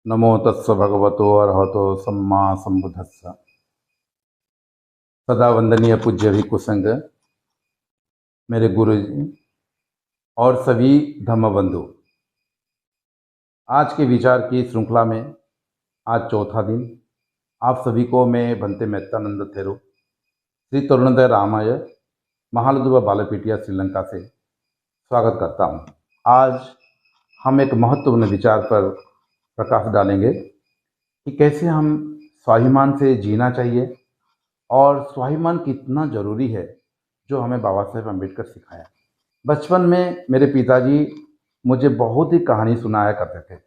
नमो तस्स भगवतो अरहतो सम्मा संबुद्धस्स। सदा वंदनीय पूज्य भिक्षु संघ, मेरे गुरु जी और सभी धम्म बंधु, आज के विचार की श्रृंखला में आज चौथा दिन आप सभी को मैं भंते मेत्तानंद थेरो श्री तरुणोदय रामाय महालदुवा बालपीठिया श्रीलंका से स्वागत करता हूँ। आज हम एक महत्वपूर्ण विचार पर प्रकाश डालेंगे कि कैसे हम स्वाभिमान से जीना चाहिए और स्वाभिमान कितना जरूरी है, जो हमें बाबा साहेब अम्बेडकर सिखाया। बचपन में मेरे पिताजी मुझे बहुत ही कहानी सुनाया करते थे,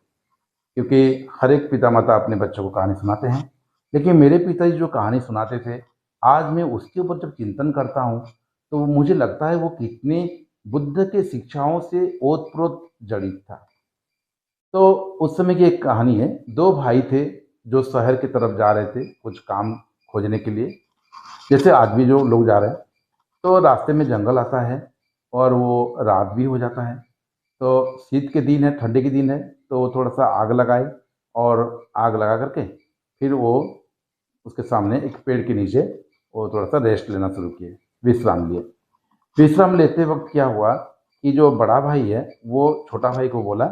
क्योंकि हर एक पिता माता अपने बच्चों को कहानी सुनाते हैं। लेकिन मेरे पिताजी जो कहानी सुनाते थे, आज मैं उसके ऊपर जब चिंतन करता हूँ तो मुझे लगता है वो कितने बुद्ध के शिक्षाओं से ओतप्रोत जड़ित था। तो उस समय की एक कहानी है। दो भाई थे जो शहर की तरफ जा रहे थे कुछ काम खोजने के लिए, जैसे आदमी जो लोग जा रहे हैं। तो रास्ते में जंगल आता है और वो रात भी हो जाता है। तो शीत के दिन है, ठंडे के दिन है, तो वो थोड़ा सा आग लगाए और आग लगा करके फिर वो उसके सामने एक पेड़ के नीचे वो थोड़ा सा रेस्ट लेना शुरू किए, विश्राम लिए। विश्राम लेते वक्त क्या हुआ कि जो बड़ा भाई है वो छोटा भाई को बोला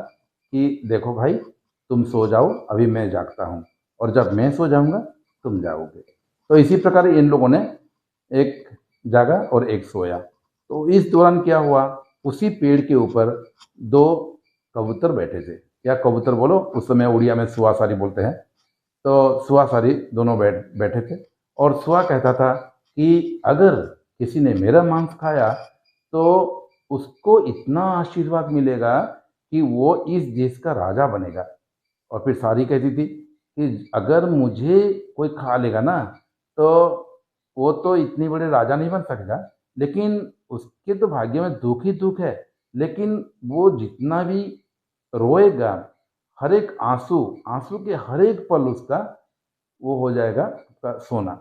कि देखो भाई, तुम सो जाओ, अभी मैं जागता हूँ, और जब मैं सो जाऊँगा तुम जाओगे। तो इसी प्रकार इन लोगों ने एक जागा और एक सोया। तो इस दौरान क्या हुआ, उसी पेड़ के ऊपर दो कबूतर बैठे थे, या कबूतर बोलो, उस समय उड़िया में सुआसारी बोलते हैं। तो सुआसारी दोनों बैठे थे, और सुआ कहता था कि अगर किसी ने मेरा मांस खाया तो उसको इतना आशीर्वाद मिलेगा कि वो इस देश का राजा बनेगा। और फिर सारी कहती थी कि अगर मुझे कोई खा लेगा ना, तो वो तो इतनी बड़े राजा नहीं बन सकेगा, लेकिन उसके तो भाग्य में दुख ही दुख है। लेकिन वो जितना भी रोएगा, हर एक आंसू आंसू के हर एक पल उसका वो हो जाएगा उसका सोना।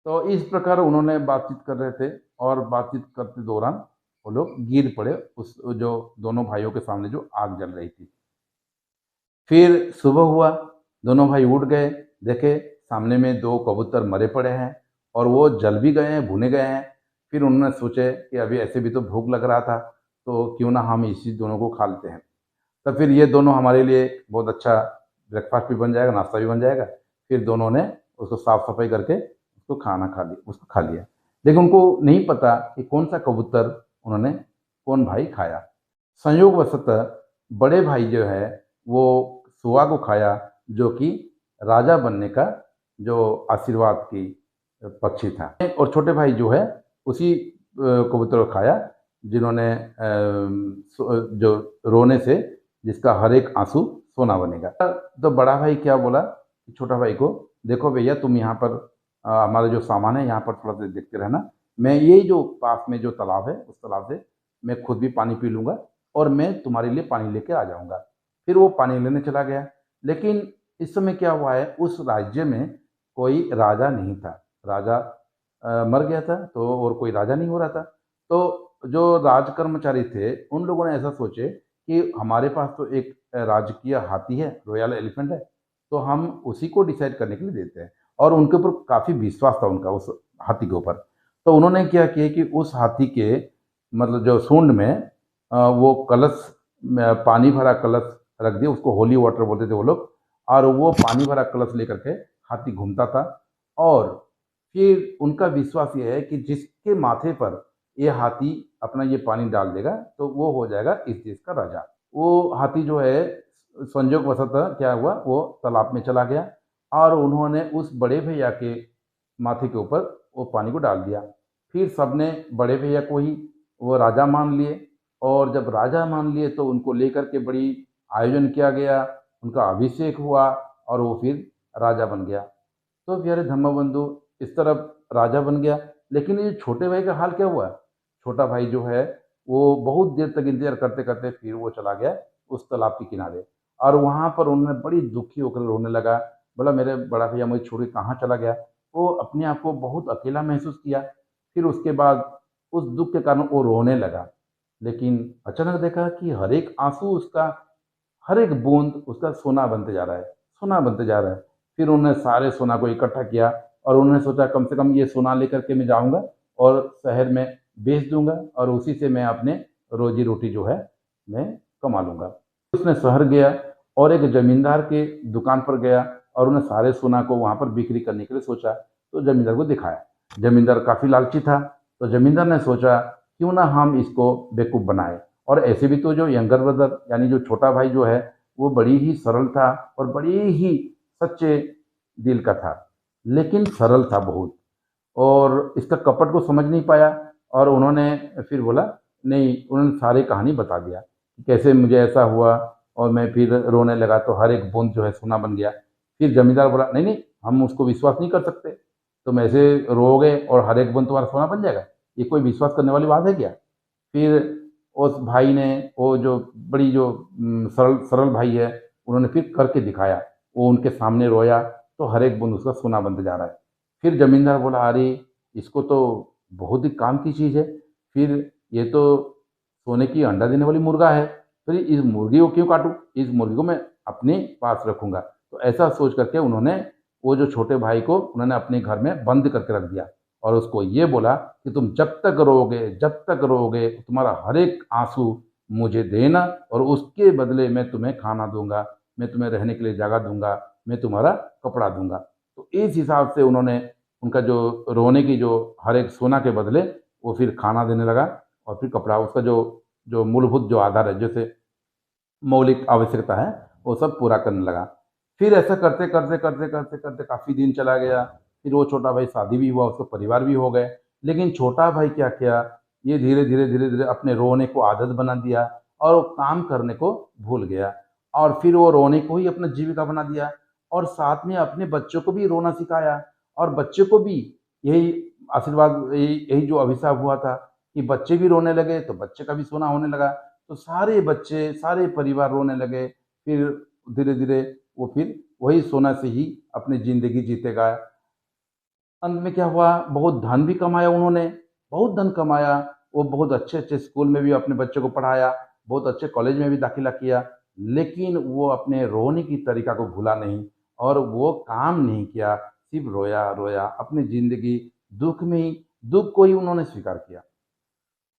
तो इस प्रकार उन्होंने बातचीत कर रहे थे, और बातचीत करते दौरान वो लोग गिर पड़े उस जो दोनों भाइयों के सामने जो आग जल रही थी। फिर सुबह हुआ, दोनों भाई उठ गए, देखे सामने में दो कबूतर मरे पड़े हैं और वो जल भी गए हैं, भुने गए हैं। फिर उन्होंने सोचे कि अभी ऐसे भी तो भूख लग रहा था, तो क्यों ना हम इसी दोनों को खा लेते हैं। तब फिर ये दोनों हमारे लिए बहुत अच्छा ब्रेकफास्ट भी बन जाएगा, नाश्ता भी बन जाएगा। फिर दोनों ने उसको साफ सफाई करके उसको खा लिया। लेकिन उनको नहीं पता कि कौन सा कबूतर उन्होंने कौन भाई खाया। संयोगवशत बड़े भाई जो है वो सुआ को खाया, जो कि राजा बनने का जो आशीर्वाद की पक्षी था। और छोटे भाई जो है उसी कबूतर को खाया, जिन्होंने जो रोने से जिसका हर एक आंसू सोना बनेगा। तो बड़ा भाई क्या बोला छोटा भाई को, देखो भैया, तुम यहाँ पर हमारा जो सामान है यहाँ पर थोड़ा सा देखते रहना, मैं यही जो पास में जो तालाब है उस तालाब से मैं खुद भी पानी पी लूँगा और मैं तुम्हारे लिए पानी लेके आ जाऊँगा। फिर वो पानी लेने चला गया। लेकिन इस समय क्या हुआ है, उस राज्य में कोई राजा नहीं था। राजा मर गया था, तो और कोई राजा नहीं हो रहा था। तो जो राज कर्मचारी थे उन लोगों ने ऐसा सोचे कि हमारे पास तो एक राजकीय हाथी है, रॉयल एलिफेंट है, तो हम उसी को डिसाइड करने के लिए देते हैं। और उनके ऊपर काफ़ी विश्वास था उनका उस हाथी के ऊपर। तो उन्होंने क्या किया कि उस हाथी के मतलब जो सूंड में वो कलश पानी भरा कलश रख दिया, उसको होली वाटर बोलते थे वो लोग। और वो पानी भरा कलश लेकर के हाथी घूमता था। और फिर उनका विश्वास ये है कि जिसके माथे पर ये हाथी अपना ये पानी डाल देगा तो वो हो जाएगा इस देश का राजा। वो हाथी जो है संजोगवशत क्या हुआ, वो तालाब में चला गया और उन्होंने उस बड़े भैया के माथे के ऊपर वो पानी को डाल दिया। फिर सबने बड़े भैया को ही वो राजा मान लिए, और जब राजा मान लिए तो उनको लेकर के बड़ी आयोजन किया गया, उनका अभिषेक हुआ और वो फिर राजा बन गया। तो प्यारे धम्मबंधु, इस तरफ राजा बन गया। लेकिन ये छोटे भाई का हाल क्या हुआ, छोटा भाई जो है वो बहुत देर तक इंतजार करते करते फिर वो चला गया उस तालाब के किनारे। और वहाँ पर उन्होंने बड़ी दुखी होकर रोने लगा, बोला मेरे बड़ा भैया मुझे छोड़ के कहाँ चला गया। वो अपने आप को बहुत अकेला महसूस किया। फिर उसके बाद उस दुख के कारण वो रोने लगा। लेकिन अचानक देखा कि हर एक आंसू उसका हर एक बूंद उसका सोना बनते जा रहा है, सोना बनते जा रहा है। फिर उन्होंने सारे सोना को इकट्ठा किया और उन्होंने सोचा कम से कम ये सोना लेकर के मैं जाऊंगा और शहर में बेच दूंगा और उसी से मैं अपने रोजी रोटी जो है मैं कमा लूंगा। उसने शहर गया और एक जमींदार के दुकान पर गया और उन्हें सारे सोना को वहां पर बिक्री करने के लिए सोचा, तो जमींदार को दिखाया। जमींदार काफी लालची था, तो जमींदार ने सोचा क्यों ना हम इसको बेवकूफ बनाए। और ऐसे भी तो जो यंगर ब्रदर यानी जो छोटा भाई जो है वो बड़ी ही सरल था और बड़ी ही सच्चे दिल का था, लेकिन सरल था बहुत, और इसका कपट को समझ नहीं पाया। और उन्होंने फिर बोला नहीं, उन्होंने सारी कहानी बता दिया कि कैसे मुझे ऐसा हुआ और मैं फिर रोने लगा तो हर एक बूंद जो है सोना बन गया। फिर जमींदार बोला नहीं नहीं, हम उसको विश्वास नहीं कर सकते, तुम ऐसे रोओगे और हर एक बूंद तुम्हारा सोना बन जाएगा, ये कोई विश्वास करने वाली बात है क्या। फिर उस भाई ने, वो जो बड़ी जो सरल सरल भाई है, उन्होंने फिर करके दिखाया। वो उनके सामने रोया तो हर एक बूंद उसका सोना बनते जा रहा है। फिर जमींदार बोला अरे इसको तो बहुत ही काम की चीज़ है, फिर ये तो सोने की अंडा देने वाली मुर्गा है, फिर इस मुर्गी को क्यों काटूं, इस मुर्गी को मैं अपने पास रखूंगा। तो ऐसा सोच करके उन्होंने वो जो छोटे भाई को उन्होंने अपने घर में बंद करके रख दिया और उसको ये बोला कि तुम जब तक रोओगे तुम्हारा हर एक आंसू मुझे देना और उसके बदले मैं तुम्हें खाना दूंगा, मैं तुम्हें रहने के लिए जगह दूंगा, मैं तुम्हारा कपड़ा दूंगा। तो इस हिसाब से उन्होंने उनका जो रोने की जो हर एक सोना के बदले वो फिर खाना देने लगा और फिर कपड़ा, उसका जो जो मूलभूत जो आधार है, जैसे मौलिक आवश्यकता है, वो सब पूरा करने लगा। फिर ऐसा करते करते करते करते करते काफ़ी दिन चला गया। फिर वो छोटा भाई शादी भी हुआ, उसका परिवार भी हो गए। लेकिन छोटा भाई क्या किया, ये धीरे धीरे धीरे धीरे अपने रोने को आदत बना दिया और वो काम करने को भूल गया। और फिर वो रोने को ही अपना जीविका बना दिया और साथ में अपने बच्चों को भी रोना सिखाया और बच्चों को भी यही आशीर्वाद, यही यही जो अभिशाप हुआ था कि बच्चे भी रोने लगे तो बच्चे का भी सोना होने लगा। तो सारे बच्चे, सारे परिवार रोने लगे। फिर धीरे धीरे वो फिर वही सोना से ही अपनी ज़िंदगी जीतेगा। अंत में क्या हुआ, बहुत धन भी कमाया उन्होंने, बहुत धन कमाया। वो बहुत अच्छे-अच्छे स्कूल में भी अपने बच्चों को पढ़ाया, बहुत अच्छे कॉलेज में भी दाखिला किया। लेकिन वो अपने रोने की तरीका को भूला नहीं और वो काम नहीं किया, सिर्फ़ रोया-रोया अपनी ज़िंदगी दुःख में ही, दुःख को ही उन्होंने स्वीकार किया।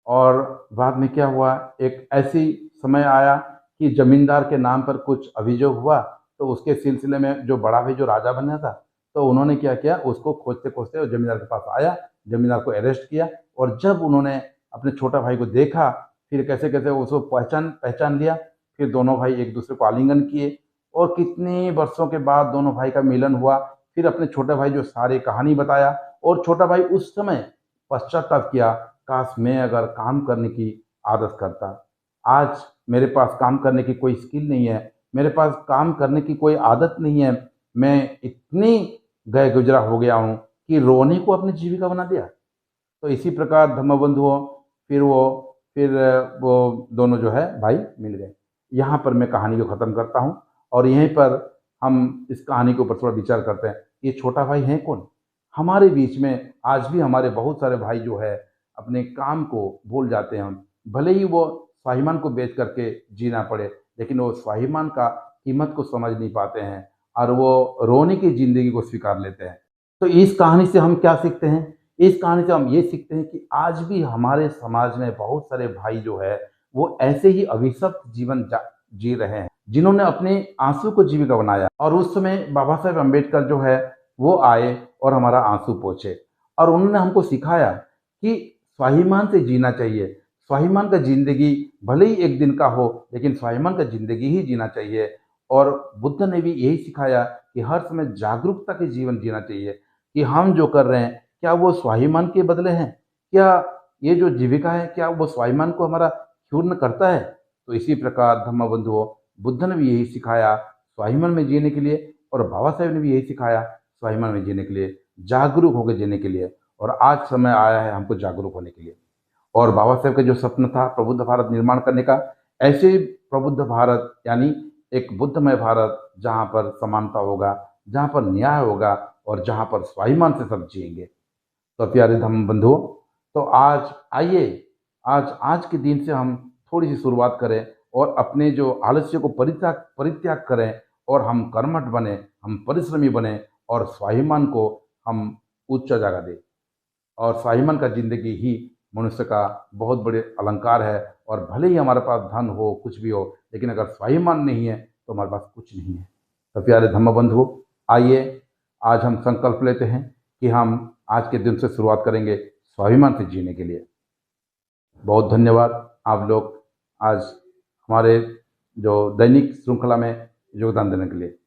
और बाद में क्या हुआ, एक ऐसी समय आया कि जमींदार के नाम पर कुछ अभियोग हुआ, तो उसके सिलसिले में जो बड़ा भाई जो राजा बनना था, तो उन्होंने क्या किया, उसको खोजते-खोजते जमींदार के पास आया, जमींदार को अरेस्ट किया। और जब उन्होंने अपने छोटा भाई को देखा, फिर कैसे-कैसे उसको पहचान पहचान लिया, फिर दोनों भाई एक-दूसरे को आलिंगन किए और कितने वर्षों के बाद दोनों भाई का मिलन हुआ। फिर अपने छोटे भाई जो सारी कहानी बताया और छोटा भाई उस समय पश्चाताप किया, काश मैं अगर काम करने की आदत करता। आज मेरे पास काम करने की कोई स्किल नहीं है, मेरे पास काम करने की कोई आदत नहीं है, मैं इतनी गए गुजरा हो गया हूँ कि रोने को अपनी जीविका बना दिया। तो इसी प्रकार धम्मबंधुओं, फिर वो दोनों जो है भाई मिल गए। यहाँ पर मैं कहानी को ख़त्म करता हूँ और यहीं पर हम इस कहानी के ऊपर थोड़ा विचार करते हैं, ये छोटा भाई है कौन। हमारे बीच में आज भी हमारे बहुत सारे भाई जो है अपने काम को भूल जाते हैं। भले ही वो स्वाभिमान को बेच करके जीना पड़े, लेकिन वो स्वाभिमान का कीमत को समझ नहीं पाते हैं और वो रोने की ज़िंदगी को स्वीकार लेते हैं। तो इस कहानी से हम क्या सीखते हैं? इस कहानी से हम ये सीखते हैं कि आज भी हमारे समाज में बहुत सारे भाई जो है वो ऐसे ही अभिशप्त जीवन जी रहे हैं, जिन्होंने अपने आंसू को जीविका बनाया। और उस समय बाबा साहेब अम्बेडकर जो है वो आए और हमारा आंसू पोंछे और उन्होंने हमको सिखाया कि स्वाभिमान से जीना चाहिए। स्वाभिमान का ज़िंदगी भले ही एक दिन का हो, लेकिन स्वाभिमान का ज़िंदगी ही जीना चाहिए। और बुद्ध ने भी यही सिखाया कि हर समय जागरूकता के जीवन जीना चाहिए कि हम जो कर रहे हैं क्या वो स्वाभिमान के बदले हैं, क्या ये जो जीविका है क्या वो स्वाभिमान को हमारा क्षुण्ण करता है। तो इसी प्रकार धम्मबंधुओं, बुद्ध ने भी यही सिखाया स्वाभिमान में जीने के लिए और बाबा साहेब ने भी यही सिखाया स्वाभिमान में जीने के लिए, जागरूक होकर जीने के लिए। और आज समय आया है हमको जागरूक होने के लिए। और बाबा साहेब का जो सपना था प्रबुद्ध भारत निर्माण करने का, ऐसे प्रबुद्ध भारत यानी एक बुद्धमय भारत जहाँ पर समानता होगा, जहाँ पर न्याय होगा और जहाँ पर स्वाभिमान से सब जिएंगे। तो प्यारे धम्म बंधुओं, तो आज आइए आज आज के दिन से हम थोड़ी सी शुरुआत करें और अपने जो आलस्य को परित्याग परित्याग करें और हम कर्मठ बने, हम परिश्रमी बने और स्वाभिमान को हम उच्च जगह दें। और स्वाभिमान का जिंदगी ही मनुष्य का बहुत बड़े अलंकार है। और भले ही हमारे पास धन हो, कुछ भी हो, लेकिन अगर स्वाभिमान नहीं है तो हमारे पास कुछ नहीं है। तो प्यारे धम्म बंधुओं, आइए आज हम संकल्प लेते हैं कि हम आज के दिन से शुरुआत करेंगे स्वाभिमान से जीने के लिए। बहुत धन्यवाद आप लोग आज हमारे जो दैनिक श्रृंखला में योगदान देने के लिए।